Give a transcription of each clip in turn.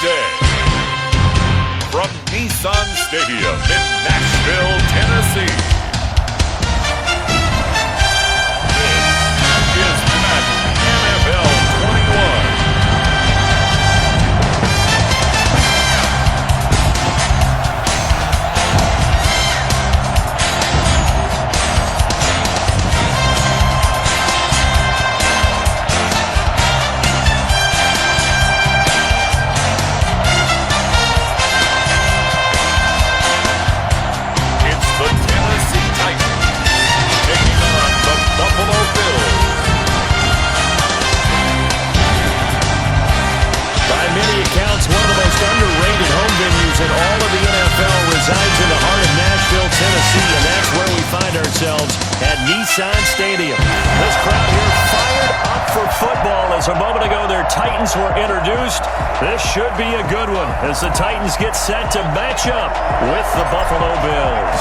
day. From Nissan Stadium in Nashville, Tennessee. This is Madden NFL 21. Underrated home venues in all of the NFL resides in the heart of Nashville, Tennessee, and that's where we find ourselves at Nissan Stadium. This crowd here fired up for football as a moment ago their Titans were introduced. This should be a good one as the Titans get set to match up with the Buffalo Bills.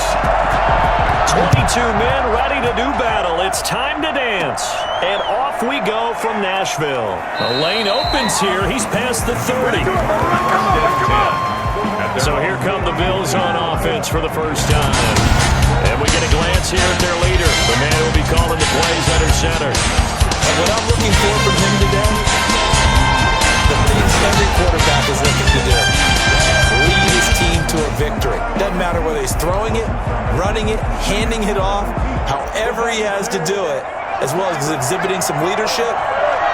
22 men ready to do battle. It's time to dance. And off we go from Nashville. The lane opens here. He's past the 30. So here come the Bills on offense for the first time. And we get a glance here at their leader, the man who will be calling the plays under center. And what I'm looking for from him today, the things every quarterback is looking to do. Lead his team to a victory. Doesn't matter whether he's throwing it, running it, handing it off, however he has to do it, as well as exhibiting some leadership,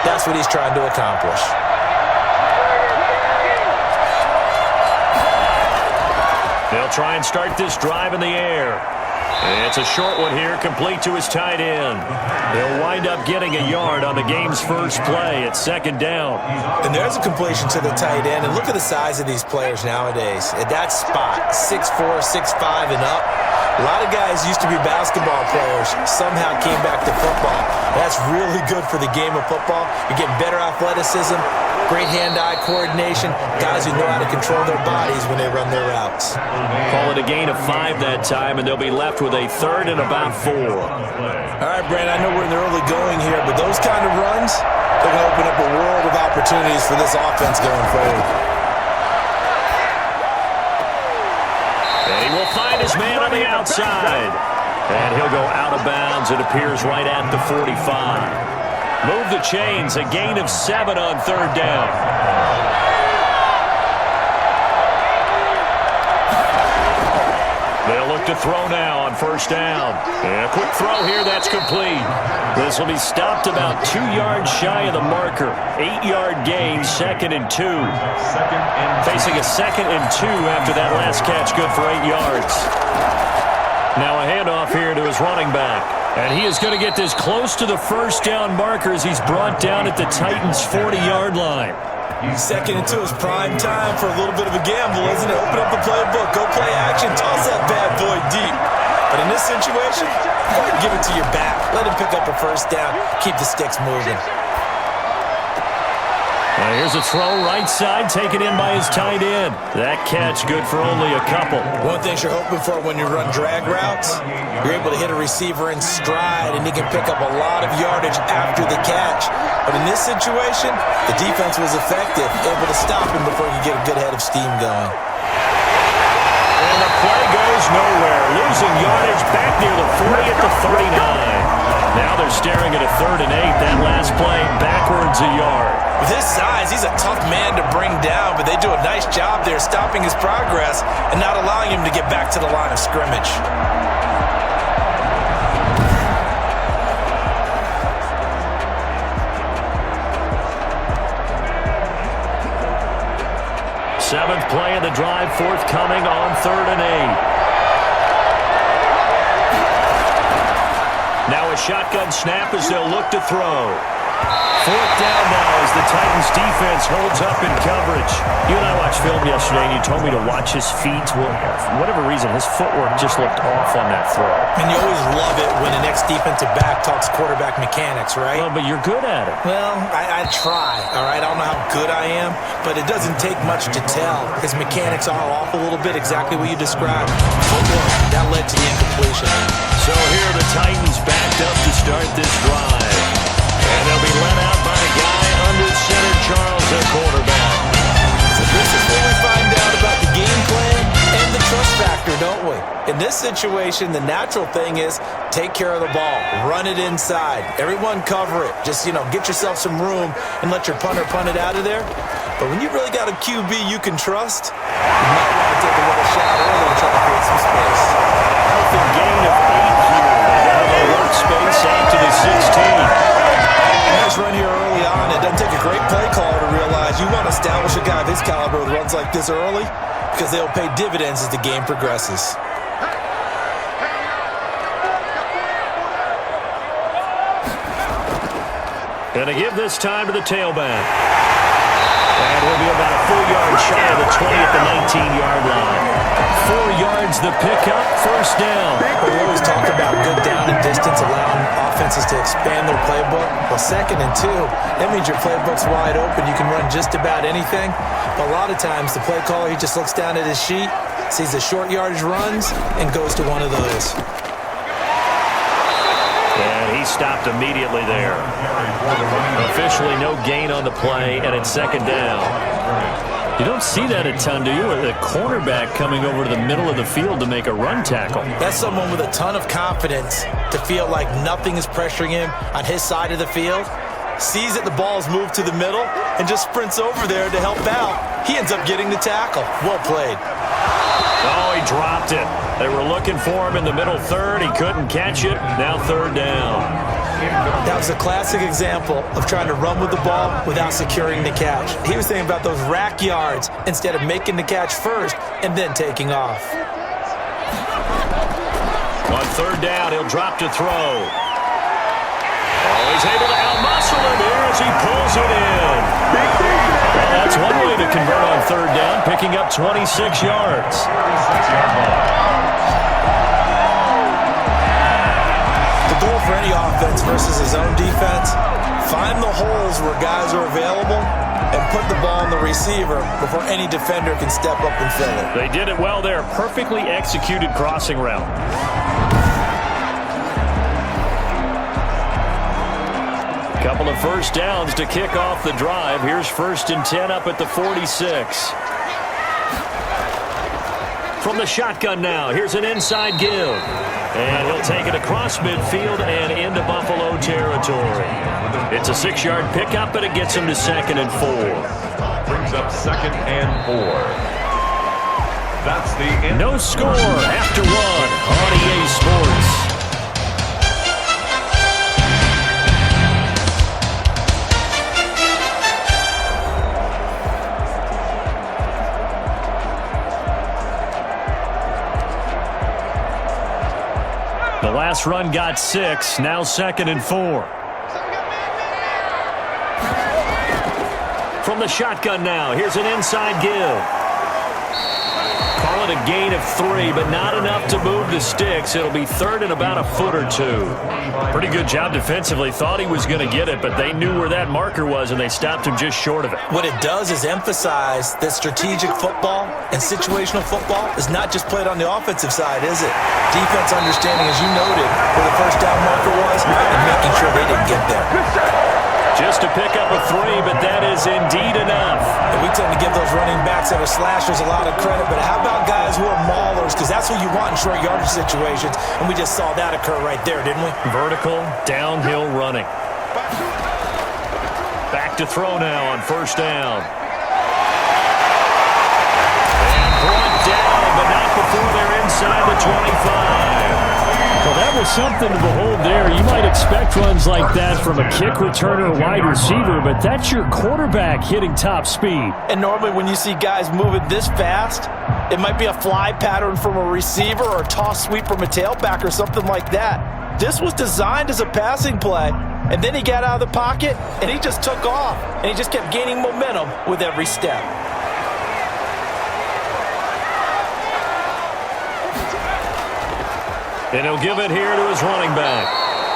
that's what he's trying to accomplish. They'll try and start this drive in the air. It's a short one here, complete to his tight end. They'll wind up getting a yard on the game's first play at second down. And there's a completion to the tight end. And look at the size of these players nowadays. At that spot, 6'4", 6'5", and up. A lot of guys used to be basketball players, somehow came back to football. That's really good for the game of football. You're getting better athleticism, great hand-eye coordination, guys who know how to control their bodies when they run their routes. Call it a gain of 5 that time, and they'll be left with a third and about 4. All right, Brandon, I know we're in the early going here, but those kind of runs, they're going to open up a world of opportunities for this offense going forward. And he will find his man on the outside. And he'll go out of bounds. It appears right at the 45. Move the chains, a gain of 7 on third down. They'll look to throw now on first down. And a quick throw here, that's complete. This will be stopped about 2 yards shy of the marker. 8-yard gain, 2nd and 2. Facing a 2nd and 2 after that last catch, good for 8 yards. Now a handoff here to his running back. And he is going to get this close to the first down marker as he's brought down at the Titans' 40-yard line. 2nd and 2 is prime time for a little bit of a gamble, isn't it? Open up the playbook, go play action, toss that bad boy deep. But in this situation, give it to your back. Let him pick up a first down. Keep the sticks moving. Now here's a throw right side, taken in by his tight end. That catch good for only a couple. One thing you're hoping for when you run drag routes, you're able to hit a receiver in stride, and he can pick up a lot of yardage after the catch. But in this situation, the defense was effective, able to stop him before he could get a good head of steam going. And the play goes nowhere, losing yardage back near the 40 at the 39. Now they're staring at a 3rd and 8. That last play backwards a yard. With his size, he's a tough man to bring down, but they do a nice job there stopping his progress and not allowing him to get back to the line of scrimmage. Seventh play of the drive forthcoming on 3rd and 8. Now a shotgun snap as they'll look to throw. 4th down now as the Titans defense holds up in coverage. You and I watched film yesterday, and you told me to watch his feet. Well, for whatever reason, his footwork just looked off on that throw. And you always love it when an ex-defensive back talks quarterback mechanics, right? Well, but you're good at it. Well, I try, all right? I don't know how good I am, but it doesn't take much to tell. His mechanics are off a little bit, exactly what you described. Footwork, that led to the incompletion. So here are the Titans backed up to start this drive. And they'll be led out by a guy under center, Charles, their quarterback. So this is this situation, the natural thing is take care of the ball. Run it inside. Everyone cover it. Just, get yourself some room and let your punter punt it out of there. But when you really got a QB you can trust, you might want to take a little shot early and try to create some space. Healthy gain of 8 here. They have a workspace out to the 16. Nice run here early on. It doesn't take a great play caller to realize you want to establish a guy of his caliber with runs like this early because they'll pay dividends as the game progresses. And to give this time to the tailback. And we'll be about a full yard shy of the 20 at the 19-yard line. 4 yards the pickup, first down. We always talk about good down and distance, allowing offenses to expand their playbook. Well, 2nd and 2, that means your playbook's wide open. You can run just about anything. But a lot of times, the play caller, he just looks down at his sheet, sees the short yardage runs, and goes to one of those. And he stopped immediately there. Officially no gain on the play, and it's 2nd down. You don't see that a ton, do you? The cornerback coming over to the middle of the field to make a run tackle. That's someone with a ton of confidence to feel like nothing is pressuring him on his side of the field. Sees that the ball's moved to the middle and just sprints over there to help out. He ends up getting the tackle. Well played. Oh, he dropped it. They were looking for him in the middle third. He couldn't catch it. Now 3rd down. That was a classic example of trying to run with the ball without securing the catch. He was thinking about those rack yards instead of making the catch first and then taking off. On 3rd down, he'll drop to throw. Oh, he's able to out-muscle him here as he pulls it in. Well, that's one way to convert on 3rd down, picking up 26 yards. The goal for any offense versus his own defense, find the holes where guys are available and put the ball on the receiver before any defender can step up and fill it. They did it well there. Perfectly executed crossing route. Couple of first downs to kick off the drive. Here's 1st and 10 up at the 46. From the shotgun now, here's an inside give. And he'll take it across midfield and into Buffalo territory. It's a 6-yard pickup, but it gets him to 2nd and 4. Brings up 2nd and 4. That's the end. No score after 1 on EA Sports. The last run got 6, now 2nd and 4. From the shotgun now, here's an inside give. Call it a gain of 3, but not enough to move the sticks. It'll be 3rd and about a foot or 2. Pretty good job defensively. Thought he was going to get it, but they knew where that marker was, and they stopped him just short of it. What it does is emphasize that strategic football and situational football is not just played on the offensive side, is it? Defense understanding, as you noted, where the first down marker was and making sure they didn't get there. Just to pick up a 3, but that is indeed enough. And we tend to give those running backs that are slashers a lot of credit, but how about guys who are maulers? Because that's who you want in short yardage situations, and we just saw that occur right there, didn't we? Vertical, downhill running. Back to throw now on 1st down. And brought down, but not before they're inside the 25. Well, that was something to behold there. You might expect runs like that from a kick returner or wide receiver, but that's your quarterback hitting top speed. And normally when you see guys moving this fast, it might be a fly pattern from a receiver or a toss sweep from a tailback or something like that. This was designed as a passing play, and then he got out of the pocket, and he just took off, and he just kept gaining momentum with every step. And he'll give it here to his running back.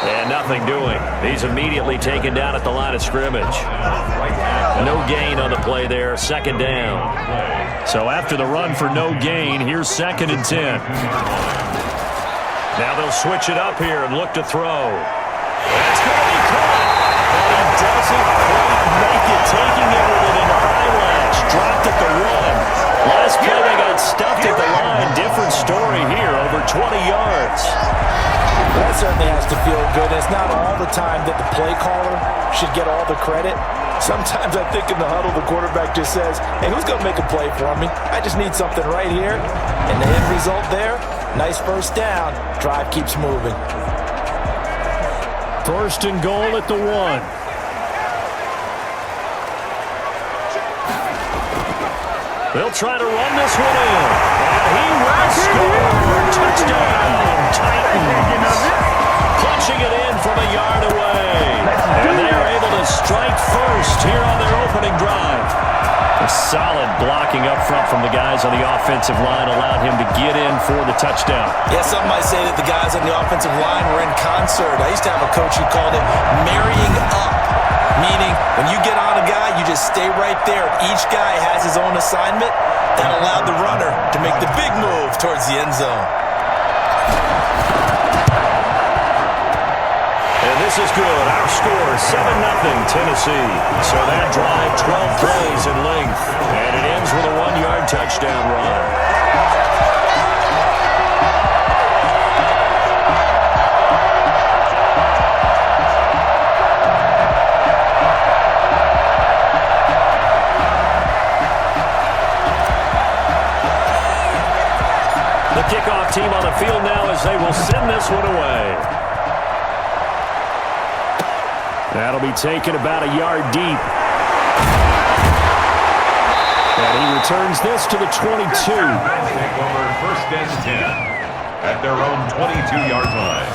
And nothing doing. He's immediately taken down at the line of scrimmage. No gain on the play there, 2nd down. So after the run for no gain, here's 2nd and 10. Now they'll switch it up here and look to throw. That's going to be caught. But he doesn't quite make it, taking it with an eyelash. Dropped at the 1. Last play they got stuffed at the line. Different story here. Over 20 yards. That certainly has to feel good. It's not all the time that the play caller should get all the credit. Sometimes I think in the huddle, the quarterback just says, hey, who's going to make a play for me? I just need something right here. And the end result there, nice first down. Drive keeps moving. First and goal at the 1. They'll try to run this one in. And he will score. Touchdown, Titans. Punching it in from a yard away. And they are able to strike first here on their opening drive. A solid blocking up front from the guys on the offensive line allowed him to get in for the touchdown. Yeah, some might say that the guys on the offensive line were in concert. I used to have a coach who called it marrying up, meaning when you get on a guy, you just stay right there. Each guy has his own assignment. That allowed the runner to make the big move towards the end zone. And this is good. Our score, 7-0 Tennessee. So that drive, 12 plays in length. And it ends with a 1-yard touchdown run. The kickoff team on the field now as they will send this one away. That'll be taken about a yard deep. And he returns this to the 22. Take over first and 10 at their own 22-yard line.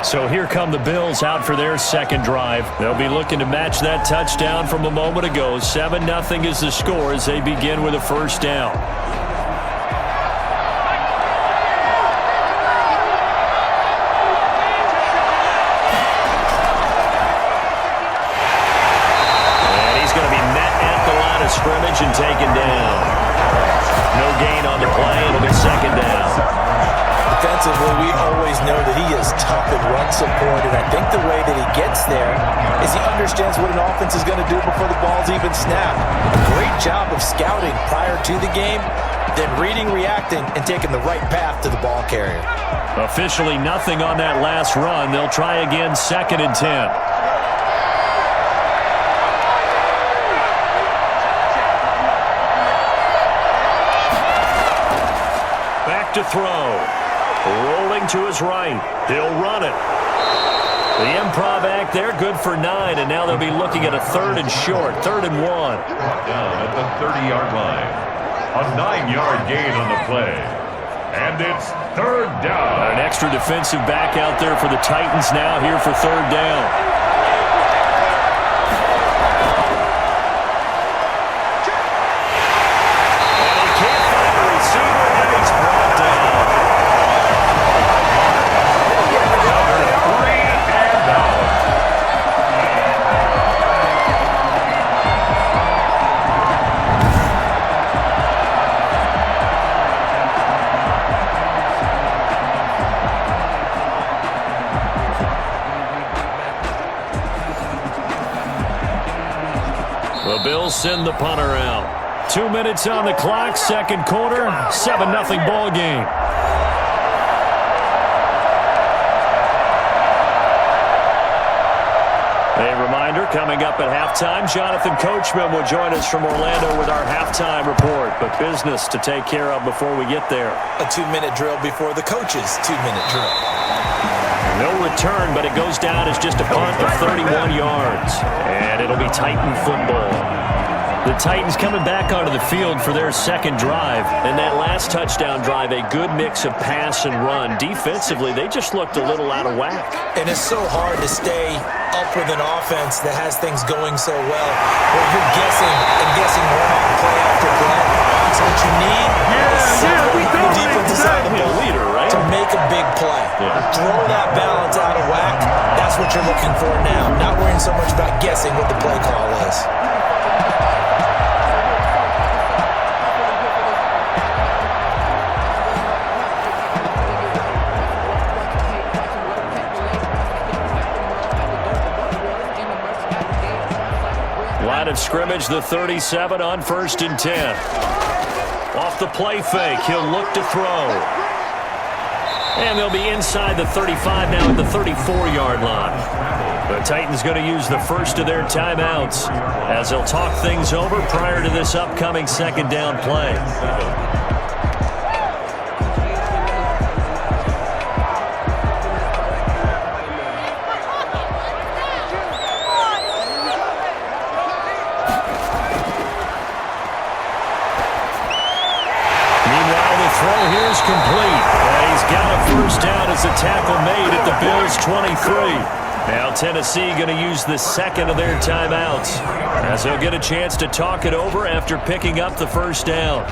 So here come the Bills out for their second drive. They'll be looking to match that touchdown from a moment ago. 7-0 is the score as they begin with a first down. Scrimmage and taken down. No gain on the play. It'll be second down. Defensively, we always know that he is tough in run support, and I think the way that he gets there is he understands what an offense is going to do before the ball's even snapped. A great job of scouting prior to the game, then reading, reacting, and taking the right path to the ball carrier. Officially nothing on that last run. They'll try again, second and 10. To throw. Rolling to his right. He'll run it. The improv act there, good for 9, and now they'll be looking at a third and short, 3rd and 1. Down at the 30-yard line. A 9-yard gain on the play. And it's third down. An extra defensive back out there for the Titans now here for third down. The Bills send the punter out. 2 minutes on the clock, second quarter, 7-0 ball game. A reminder, coming up at halftime, Jonathan Coachman will join us from Orlando with our halftime report. But business to take care of before we get there. A 2-minute drill before the coach's 2-minute drill. No return, but it goes down as just a punt of 31 yards. And it'll be Titan football. The Titans coming back onto the field for their second drive. And that last touchdown drive, a good mix of pass and run. Defensively, they just looked a little out of whack. And it's so hard to stay up with an offense that has things going so well, where you're guessing and guessing wrong play after play. So what you need is someone on the defensive side of the ball leader, right? to make a big play. Throw that balance out of whack. That's what you're looking for now. Not worrying so much about guessing what the play call is. Line of scrimmage, the 37 on 1st and 10. Off the play fake, he'll look to throw. And they'll be inside the 35 now at the 34-yard line. The Titans going to use the first of their timeouts as they'll talk things over prior to this upcoming second down play. Complete. And he's got a first down as the tackle made at the Bills' 23. Now Tennessee going to use the second of their timeouts as they'll get a chance to talk it over after picking up the first down.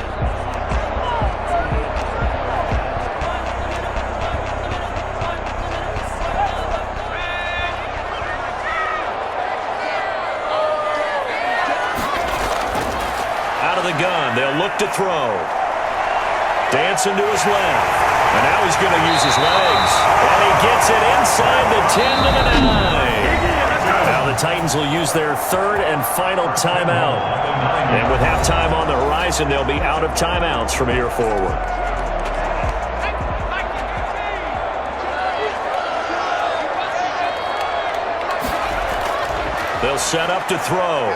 Out of the gun, they'll look to throw. Dancing to his left. And now he's going to use his legs. And he gets it inside the 10 to the 9. Now the Titans will use their third and final timeout. And with halftime on the horizon, they'll be out of timeouts from here forward. They'll set up to throw.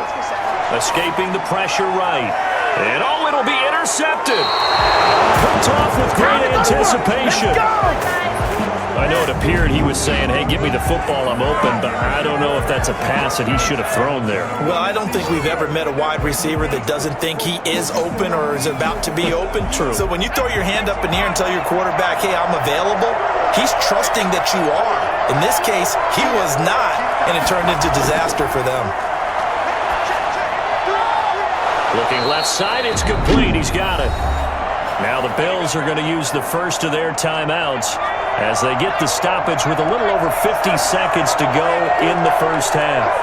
Escaping the pressure right. And oh, it'll be intercepted. Picked off with great anticipation. I know it appeared he was saying, hey, give me the football, I'm open, but I don't know if that's a pass that he should have thrown there. Well, I don't think we've ever met a wide receiver that doesn't think he is open or is about to be open. True. So when you throw your hand up in the air and tell your quarterback, hey, I'm available, he's trusting that you are. In this case, he was not, and it turned into disaster for them. Looking left side, it's complete. He's got it. Now the Bills are going to use the first of their timeouts as they get the stoppage with a little over 50 seconds to go in the first half.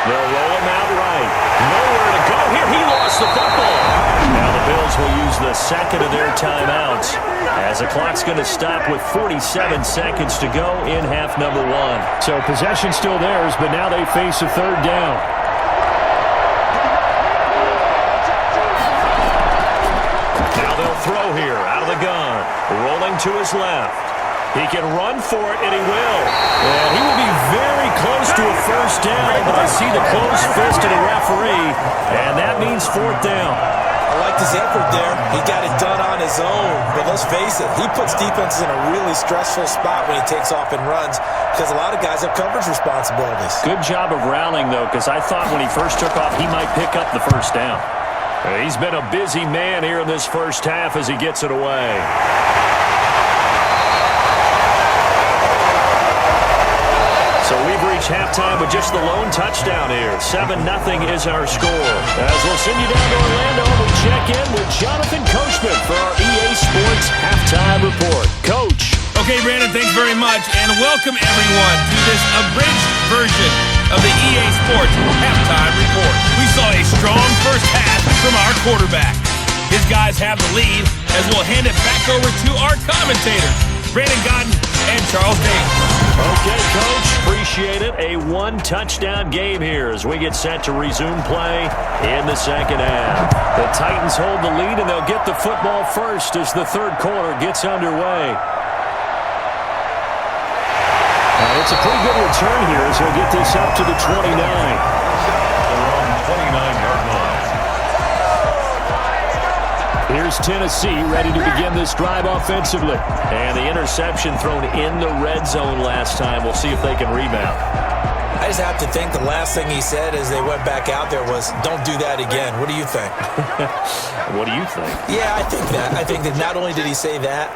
They'll roll him out right. Nowhere to go here. He lost the football. Now the Bills will use the second of their timeouts as the clock's going to stop with 47 seconds to go in half number one. So possession still theirs, but now they face a third down. Now they'll throw here out of the gun. Rolling to his left. He can run for it, and he will. And he will be very close to a first down, but I see the closed fist of the referee, and that means fourth down. I liked his effort there. He got it done on his own. But let's face it, he puts defenses in a really stressful spot when he takes off and runs because a lot of guys have coverage responsibilities. Good job of rallying, though, because I thought when he first took off, he might pick up the first down. He's been a busy man here in this first half as he gets it away. So we've reached halftime with just the lone touchdown here. 7-0 is our score. As we'll send you down to Orlando, we'll check in with Jonathan Coachman for our EA Sports Halftime Report. Coach. Okay, Brandon, thanks very much, and welcome everyone to this abridged version of the EA Sports Halftime Report. We saw a strong first half from our quarterback. His guys have the lead as we'll hand it back over to our commentators, Brandon Godden and Charles Davis. Okay, Coach, appreciate it. A one-touchdown game here as we get set to resume play in the second half. The Titans hold the lead, and they'll get the football first as the third quarter gets underway. It's a pretty good return here as he'll get this up to the 29. Around 29-yard line. Here's Tennessee ready to begin this drive offensively. And the interception thrown in the red zone last time. We'll see if they can rebound. I just have to think the last thing he said as they went back out there was, don't do that again. What do you think? What do you think? Yeah, I think that. I think that not only did he say that,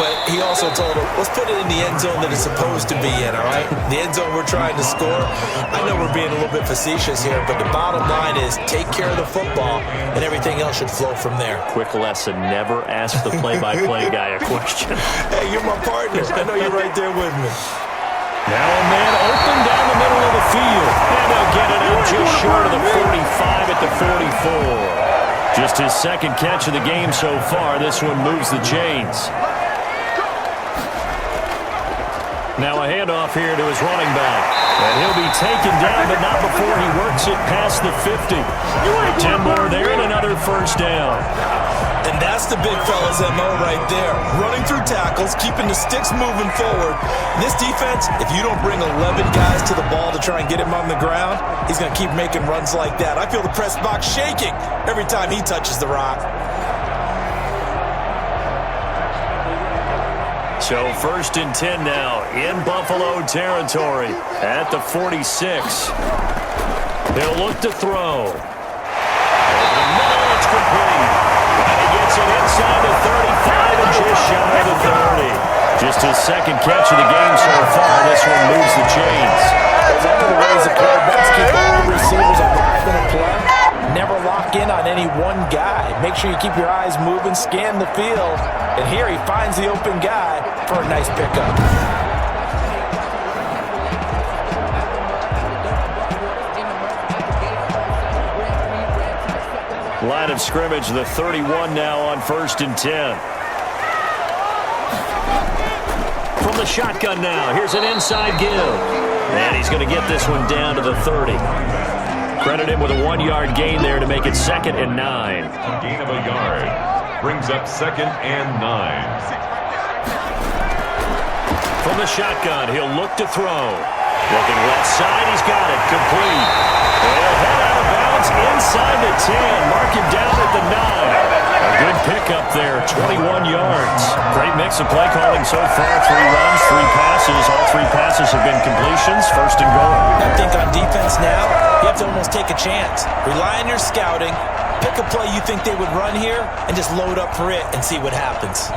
but he also told him, let's put it in the end zone that it's supposed to be in, all right? The end zone we're trying to score. I know we're being a little bit facetious here, but the bottom line is take care of the football, and everything else should flow from there. Quick lesson, never ask the play-by-play guy a question. Hey, you're my partner. I know you're right there with me. Now a man open down the middle of the field. And they'll get it out just short of the 45 at the 44. Just his second catch of the game so far. This one moves the chains. Now a handoff here to his running back. And he'll be taken down, but not before he works it past the 50. 10 more there and another first down. And that's the big fella's MO right there. Running through tackles, keeping the sticks moving forward. This defense, if you don't bring 11 guys to the ball to try and get him on the ground, he's going to keep making runs like that. I feel the press box shaking every time he touches the rock. So 1st and 10 now in Buffalo territory at the 46. He'll look to throw. Over the middle, it's complete. And he gets it inside the 35 and just shy of the 30. Just his second catch of the game so far. This one moves the chains. One of the ways the quarterbacks keep all the receivers alive in a play, never lock in on any one guy. Make sure you keep your eyes moving, scan the field. And here he finds the open guy for a nice pickup. Line of scrimmage, the 31 now on 1st and 10. From the shotgun now, here's an inside give. And he's going to get this one down to the 30. Credit him with a 1-yard gain there to make it 2nd and 9. A gain of a yard brings up 2nd and 9. From the shotgun, he'll look to throw. Looking left side, he's got it. Complete. He'll head out of bounds inside the 10. Mark him down at the 9. A good pickup there, 21 yards. Great mix of play calling so far. 3 runs, 3 passes. All 3 passes have been completions. 1st and goal. I think on defense now, you have to almost take a chance. Rely on your scouting. Pick a play you think they would run here and just load up for it and see what happens.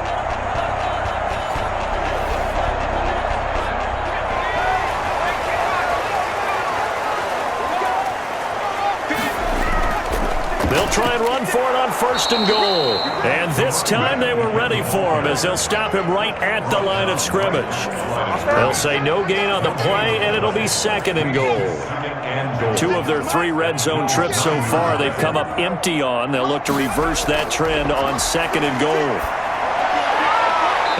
They'll try and run for it on 1st and goal. And this time they were ready for him as they'll stop him right at the line of scrimmage. They'll say no gain on the play, and it'll be 2nd and goal. 2 of their 3 red zone trips so far they've come up empty on. They'll look to reverse that trend on 2nd and goal.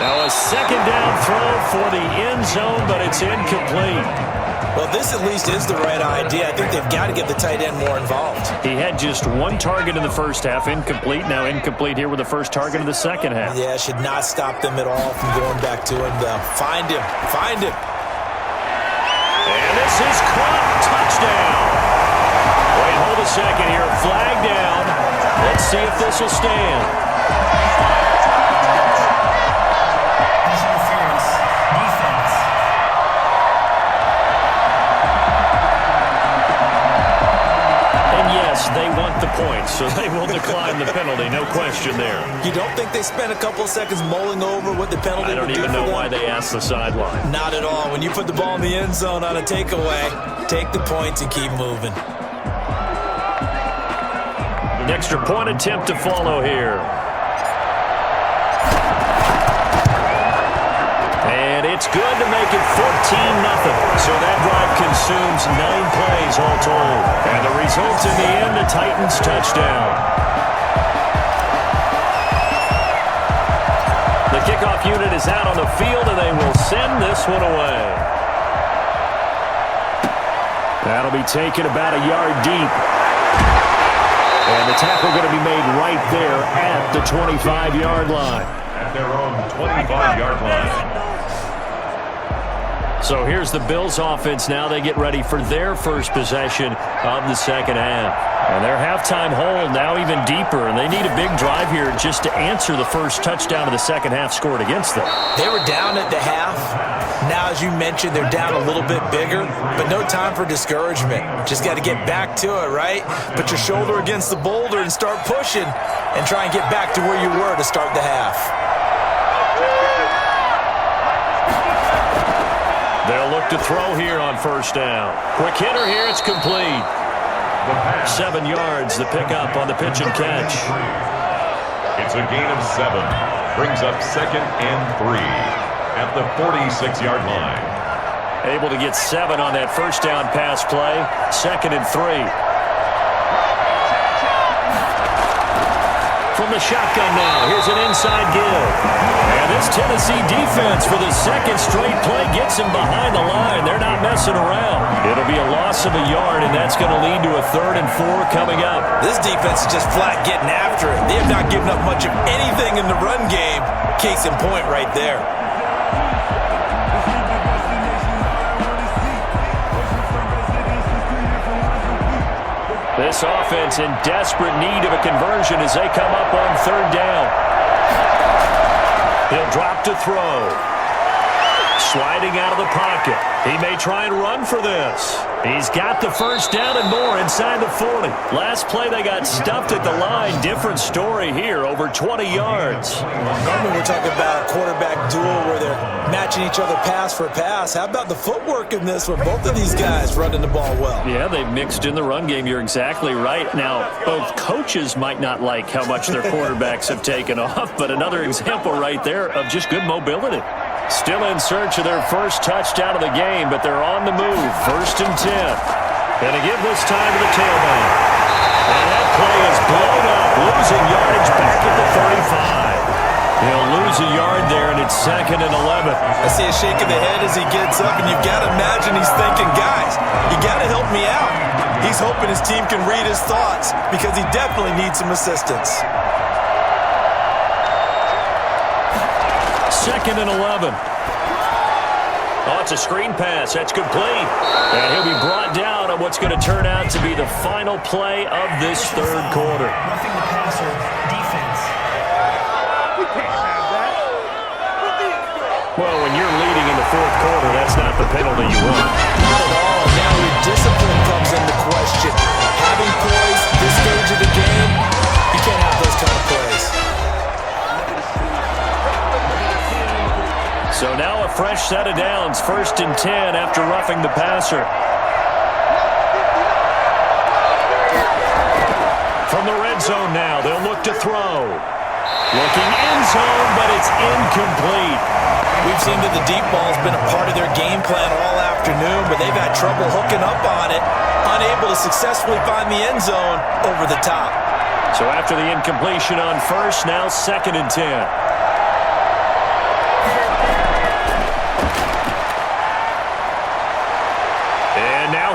Now a 2nd down throw for the end zone, but it's incomplete. Well, this at least is the right idea. I think they've got to get the tight end more involved. He had just 1 target in the first half, incomplete. Now incomplete here with the first target of the second half. Yeah, should not stop them at all from going back to him. Find him. Find him. And this is caught. Touchdown. Wait, hold a second here. Flag down. Let's see if this will stand. They want the points, so they will decline the penalty. No question there. You don't think they spent a couple of seconds mulling over what the penalty would do? I don't even know why they asked the sideline. Not at all. When you put the ball in the end zone on a takeaway, take the points and keep moving. An extra point attempt to follow here. And it's good to make it 14-0. So that drive consumes 9 plays all told. And the result in the end, the Titans touchdown. The kickoff unit is out on the field, and they will send this one away. That'll be taken about a yard deep. And the tackle going to be made right there at the 25-yard line. At their own 25-yard line. So here's the Bills offense now. They get ready for their first possession of the second half. And their halftime hole now even deeper, and they need a big drive here just to answer the first touchdown of the second half scored against them. They were down at the half. Now, as you mentioned, they're down a little bit bigger, but no time for discouragement. Just got to get back to it, right? Put your shoulder against the boulder and start pushing and try and get back to where you were to start the half. They'll look to throw here on first down. Quick hitter here, it's complete. 7 yards, the pickup on the pitch and catch. It's a gain of 7. Brings up 2nd and 3 at the 46-yard line. Able to get 7 on that first down pass play. 2nd and 3. From the shotgun now, here's an inside give. And this Tennessee defense for the second straight play gets him behind the line. They're not messing around. It'll be a loss of a yard, and that's going to lead to a 3rd and 4 coming up. This defense is just flat getting after it. They have not given up much of anything in the run game. Case in point right there. This offense in desperate need of a conversion as they come up on 3rd down. He'll drop to throw. Sliding out of the pocket. He may try and run for this. He's got the first down and more inside the 40. Last play they got stuffed at the line. Different story here, over 20 yards. Normally we're talking about a quarterback duel where they're matching each other pass for pass. How about the footwork in this with both of these guys running the ball well? Yeah, they've mixed in the run game. You're exactly right. Now, both coaches might not like how much their quarterbacks have taken off, but another example right there of just good mobility. Still in search of their first touchdown of the game, but they're on the move. 1st and 10. Gonna give this time to the tailback. And that play is blown up, losing yardage back at the 35. He'll lose a yard there, and it's 2nd and 11. I see a shake of the head as he gets up, and you've got to imagine he's thinking, guys, you got to help me out. He's hoping his team can read his thoughts because he definitely needs some assistance. 2nd and 11. Oh, it's a screen pass. That's complete. And he'll be brought down on what's going to turn out to be the final play of this 3rd quarter. Roughing the passer, defense. We can't have that. Well, when you're leading in the 4th quarter, that's not the penalty you want. Not at all. Now your discipline comes into question. Having poise this stage of the game, you can't have those kind of plays. So now a fresh set of downs, 1st and 10 after roughing the passer. From the red zone now, they'll look to throw. Looking end zone, but it's incomplete. We've seen that the deep ball's been a part of their game plan all afternoon, but they've had trouble hooking up on it, unable to successfully find the end zone over the top. So after the incompletion on 1st, now 2nd and 10.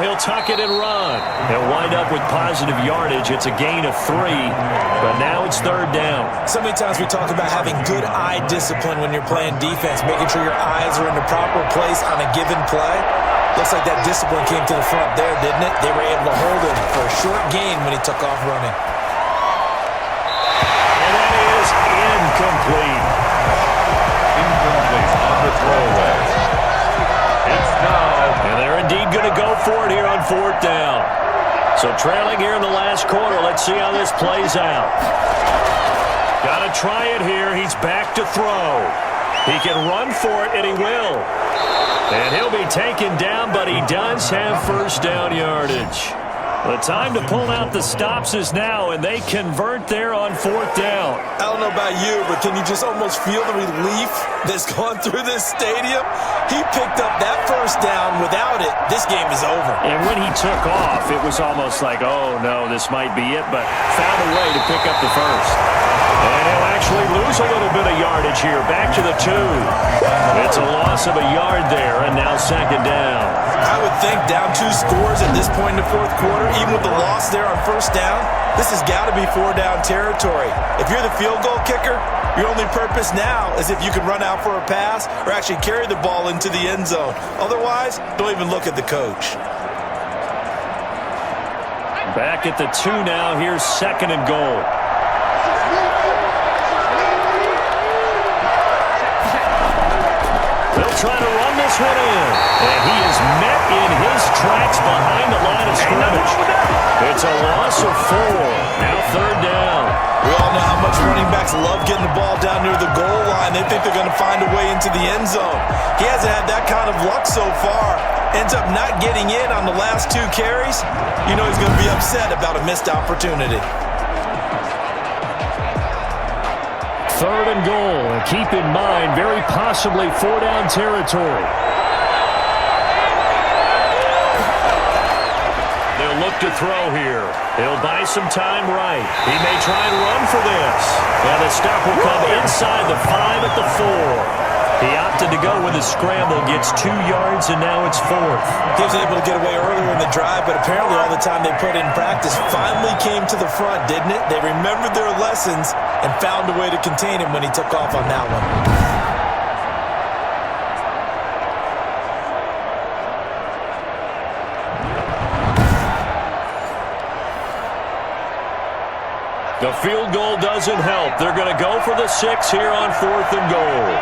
He'll tuck it and run. He'll wind up with positive yardage. It's a gain of 3, but now it's 3rd down. So many times we talk about having good eye discipline when you're playing defense, making sure your eyes are in the proper place on a given play. Looks like that discipline came to the front there, didn't it? They were able to hold him for a short gain when he took off running. And that is incomplete. Incomplete on the throwaway. It's now. And they're indeed going to go for it here on 4th down. So trailing here in the last quarter. Let's see how this plays out. Got to try it here. He's back to throw. He can run for it, and he will. And he'll be taken down, but he does have 1st down yardage. The time to pull out the stops is now, and they convert there on 4th down. I don't know about you, but can you just almost feel the relief that's gone through this stadium? He picked up that 1st down. Without it, this game is over. And when he took off, it was almost like, oh, no, this might be it, but found a way to pick up the 1st. And he'll actually lose a little bit of yardage here, back to the 2. It's a loss of a yard there, and now 2nd down. I would think down 2 scores at this point in the 4th quarter, even with the loss there on 1st down, this has got to be 4-down territory. If you're the field goal kicker, your only purpose now is if you can run out for a pass or actually carry the ball into the end zone. Otherwise, don't even look at the coach. Back at the 2 now. Here's 2nd and goal. They'll try to run this one in. And he is met in his tracks behind the line of scrimmage. It's a loss of 4. Now 3rd down. We all know how much running backs love getting the ball down near the goal line. They think they're going to find a way into the end zone. He hasn't had that kind of luck so far. Ends up not getting in on the last 2 carries. You know he's going to be upset about a missed opportunity. 3rd and goal. And keep in mind, very possibly 4-down territory. They'll look to throw here. He'll buy some time right. He may try and run for this. And the stop will come inside the 5 at the 4. He opted to go with a scramble, gets 2 yards, and now it's 4th. He was able to get away earlier in the drive, but apparently all the time they put in practice finally came to the front, didn't it? They remembered their lessons and found a way to contain him when he took off on that one. The field goal doesn't help. They're going to go for the 6 here on 4th and goal.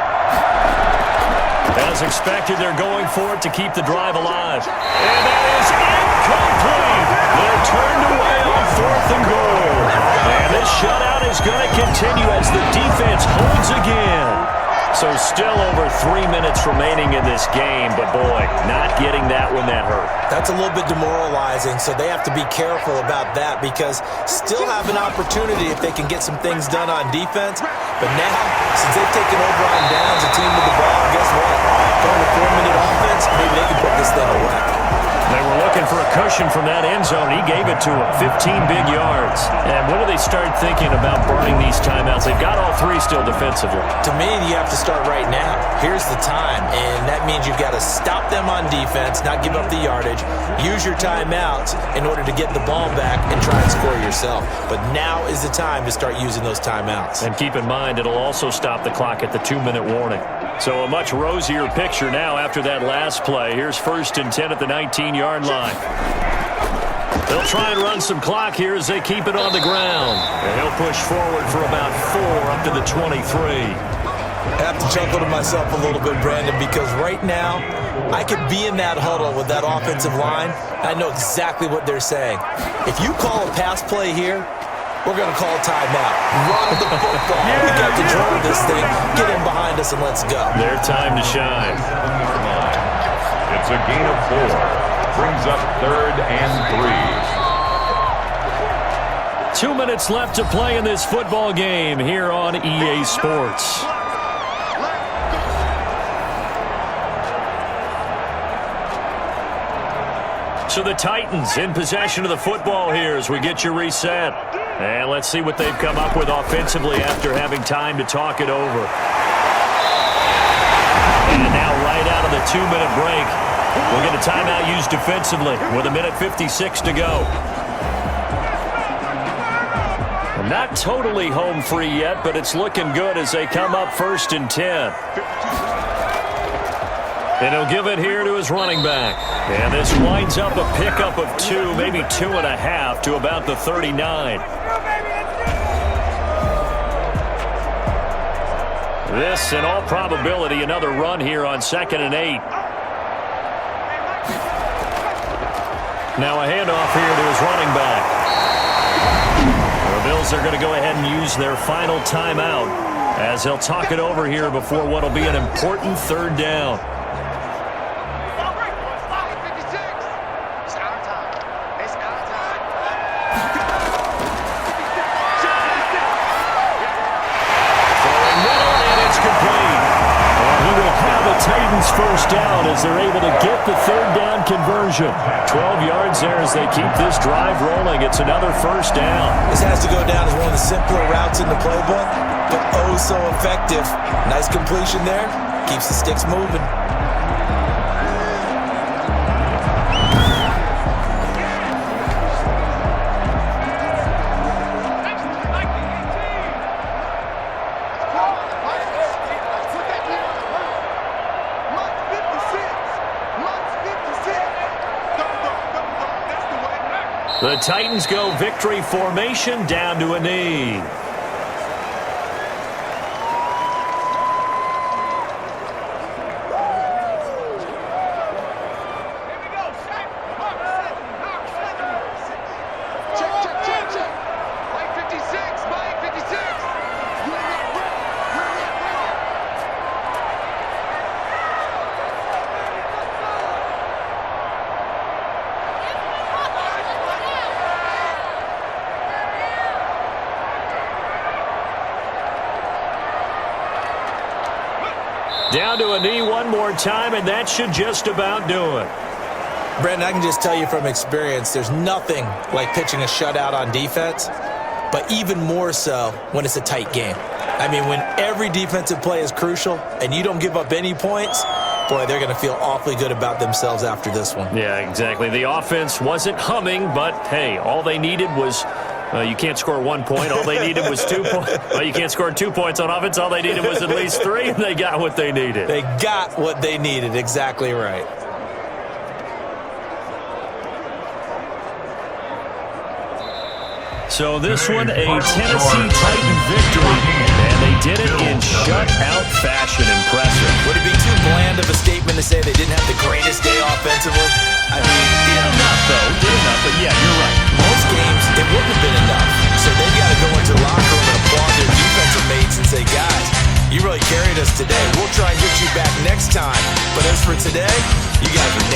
As expected, they're going for it to keep the drive alive. And that is incomplete. They're turned away on 4th and goal. And this shutout is going to continue as the defense holds again. So still over 3 minutes remaining in this game, but boy, not getting that one that hurt. That's a little bit demoralizing, so they have to be careful about that because still have an opportunity if they can get some things done on defense. But now, since they've taken over on downs, a team with the ball, guess what? Going to 4-minute offense, maybe they can put this thing away. They were looking for a cushion from that end zone. He gave it to him, 15 big yards. And when do they start thinking about burning these timeouts? They've got all 3 still defensively. To me, you have to start right now. Here's the time, and that means you've got to stop them on defense, not give up the yardage, use your timeouts in order to get the ball back and try and score yourself. But now is the time to start using those timeouts. And keep in mind, it'll also stop the clock at the 2-minute warning. So a much rosier picture now after that last play. Here's 1st and 10 at the 19-yard line. They'll try and run some clock here as they keep it on the ground. And he'll push forward for about 4 up to the 23. I have to chuckle to myself a little bit, Brandon, because right now I could be in that huddle with that offensive line. I know exactly what they're saying. If you call a pass play here, we're going to call timeout. Run the football. We got control of this thing. Get in behind us and let's go. Their time to shine. It's a gain of 4. Brings up 3rd and 3. 2 minutes left to play in this football game here on EA Sports. So the Titans in possession of the football here as we get you reset. And let's see what they've come up with offensively after having time to talk it over. And now right out of the 2-minute break, we'll get a timeout used defensively with 1:56 to go. Not totally home free yet, but it's looking good as they come up 1st and 10. And he'll give it here to his running back. And this winds up a pickup of 2, maybe 2.5 to about the 39. This, in all probability, another run here on 2nd and 8. Now a handoff here to his running back. The Bills are going to go ahead and use their final timeout as they'll talk it over here before what will be an important 3rd down. Titans 1st down as they're able to get the 3rd down conversion. 12 yards there as they keep this drive rolling. It's another 1st down. This has to go down as one of the simpler routes in the playbook, but oh so effective. Nice completion there. Keeps the sticks moving. The Titans go victory formation down to a knee. Down to a knee one more time, and that should just about do it. Brandon, I can just tell you from experience, there's nothing like pitching a shutout on defense, but even more so when it's a tight game. I mean, when every defensive play is crucial and you don't give up any points, boy, they're going to feel awfully good about themselves after this one. Yeah, exactly. The offense wasn't humming, but, hey, all they needed was you can't score 1 point. All they needed was 2 points. Well, you can't score 2 points on offense. All they needed was at least 3, and they got what they needed. They got what they needed. Exactly right. So this one, a Tennessee Titan victory, and they did it in shutout fashion. Impressive. Would it be too bland of a statement to say they didn't have the greatest day offensively? I mean, Did enough, though. Did enough, but yeah, you're right. most games, it wouldn't have been enough. So they've got to go into the locker room and applaud their defensive mates and say, guys, you really carried us today. We'll try and get you back next time. But as for today, you guys are